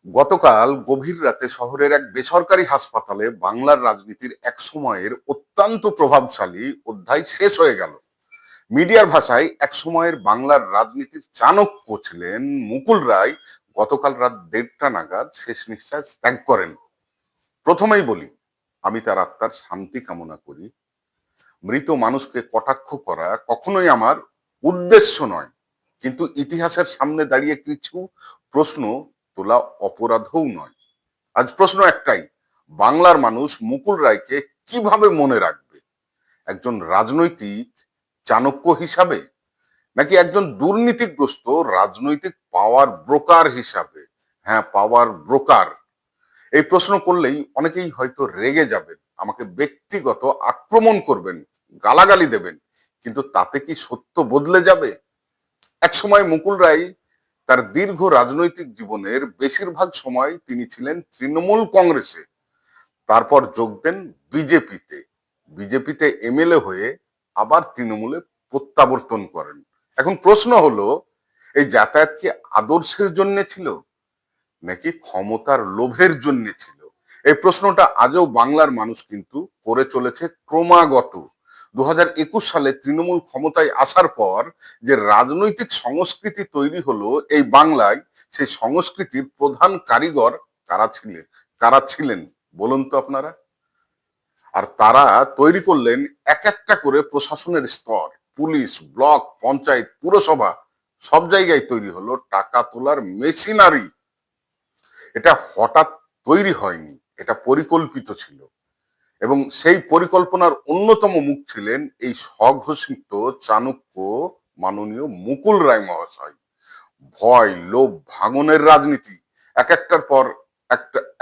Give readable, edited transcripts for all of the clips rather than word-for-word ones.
গতকাল গভীর রাতে শহরের এক বেসরকারি হাসপাতালে বাংলার রাজনীতির এক সময়ের অত্যন্ত প্রভাবশালী অধ্যায় শেষ হয়ে গেল। মিডিয়ার ভাষায় এক সময়ের বাংলার রাজনীতির চাণক্য ছিলেন মুকুল রায় গতকাল রাত 1:30 নাগাদ শেষ নিঃশ্বাস ত্যাগ করেন। প্রথমেই বলি, আমি তার আত্মার শান্তি কামনা করি। মৃত মানুষকে কটাক্ষ করা কখনোই আমার উদ্দেশ্য নয়, কিন্তু ইতিহাসের সামনে দাঁড়িয়ে কিছু প্রশ্ন তোলা অপরাধও নয়। আজ প্রশ্ন একটাই, বাংলার মানুষ মুকুল রায়কে কিভাবে মনে রাখবে? একজন রাজনৈতিক চাণক্য হিসাবে, নাকি একজন দুর্নীতিগ্রস্ত রাজনৈতিক পাওয়ার ব্রোকার হিসাবে? হ্যাঁ, পাওয়ার ব্রোকার। এই প্রশ্ন করলেই অনেকেই হয়তো রেগে যাবেন, আমাকে ব্যক্তিগত আক্রমণ করবেন, গালাগালি দেবেন, কিন্তু তাতে কি সত্য বদলে যাবে? একসময় মুকুল রায় তার দীর্ঘ রাজনৈতিক জীবনের বেশিরভাগ সময় তিনি ছিলেন তৃণমূল কংগ্রেসে, তারপর যোগ দেন বিজেপিতে। বিজেপিতে এমএলএ হয়ে আবার তৃণমূলে প্রত্যাবর্তন করেন। এখন প্রশ্ন হলো, এই যাতায়াত কি আদর্শের জন্য ছিল, নাকি ক্ষমতার লোভের জন্য ছিল? এই প্রশ্নটা আজও বাংলার মানুষ কিন্তু করে চলেছে ক্রমাগত। 2021 সালে তৃণমূল ক্ষমতায় আসার পর যে রাজনৈতিক সংস্কৃতি তৈরি হলো এই বাংলায়, সেই সংস্কৃতির প্রধান কারিগর কারা ছিলেন বলুন তো আপনারা? আর তারা তৈরি করলেন এক একটা করে প্রশাসনের স্তর, পুলিশ, ব্লক, পঞ্চায়েত, পুরসভা, সব জায়গায় তৈরি হলো টাকা তোলার মেশিনারি। এটা হঠাৎ তৈরি হয়নি, এটা পরিকল্পিত ছিল। এবং সেই পরিকল্পনার অন্যতম মুখ ছিলেন এই স্বঘোষিত চাণক্য মাননীয় মুকুল রায় মহাশয়। ভয়, লোভ, ভাঙনের রাজনীতি, এক একটার পর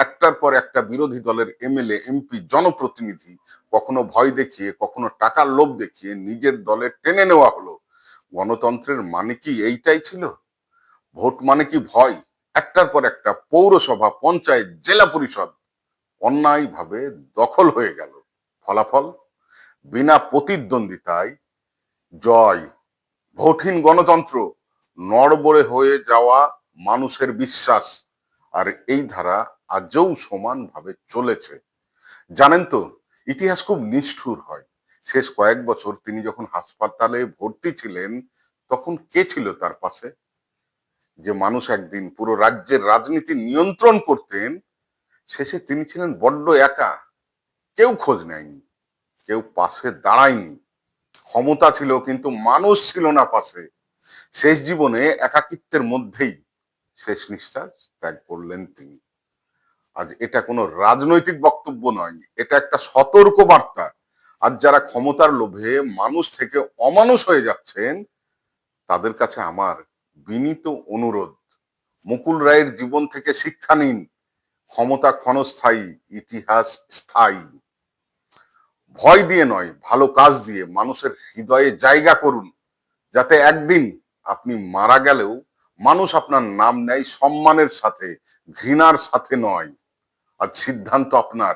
একটার পর একটা বিরোধী দলের এমএলএ, এমপি, জনপ্রতিনিধি কখনো ভয় দেখিয়ে, কখনো টাকার লোভ দেখিয়ে নিজের দলে টেনে নেওয়া হলো। গণতন্ত্রের মানে কি এইটাই ছিল? ভোট মানে কি ভয়? একটার পর একটা পৌরসভা, পঞ্চায়েত, জেলা পরিষদ অন্যায়ভাবে দখল হয়ে গেল। ফলাফল, বিনা প্রতিদ্বন্দ্বিতায় জয়, ভোটহীন গণতন্ত্র, নড়বড়ে হয়ে যাওয়া মানুষের বিশ্বাস। আর এই ধারা আজও সমানভাবে চলেছে। জানেন তো, ইতিহাস খুব নিষ্ঠুর হয়। শেষ কয়েক বছর তিনি যখন হাসপাতালে ভর্তি ছিলেন, তখন কে ছিল তার পাশে? যে মানুষ একদিন পুরো রাজ্যের রাজনীতি নিয়ন্ত্রণ করতেন, শেষে তিনি ছিলেন বড্ড একা। কেউ খোঁজ নেয়নি, কেউ পাশে দাঁড়ায়নি। ক্ষমতা ছিল কিন্তু মানুষ ছিল না পাশে। শেষ জীবনে একাকিত্বের মধ্যেই শেষ নিঃশ্বাস ত্যাগ করলেন তিনি। আজ এটা কোনো রাজনৈতিক বক্তব্য নয়, এটা একটা সতর্ক বার্তা। আজ যারা ক্ষমতার লোভে মানুষ থেকে অমানুষ হয়ে যাচ্ছেন, তাদের কাছে আমার বিনীত অনুরোধ, মুকুল রায়ের জীবন থেকে শিক্ষা নিন। ক্ষমতা ক্ষণস্থায়ী, ইতিহাস স্থায়ী। ভয় দিয়ে নয়, ভালো কাজ দিয়ে মানুষের হৃদয়ে জায়গা করুন, যাতে একদিন আপনি মারা গেলেও মানুষ আপনার নাম নেয় সম্মানের সাথে, ঘৃণার সাথে নয়। আজ সিদ্ধান্ত আপনার,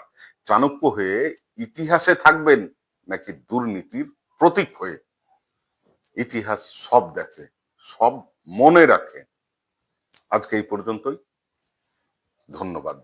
চাণক্য হয়ে ইতিহাসে থাকবেন, নাকি দুর্নীতির প্রতীক হয়ে। ইতিহাস সব দেখে, সব মনে রাখে। আজকে এই পর্যন্তই। ধন্যবাদ।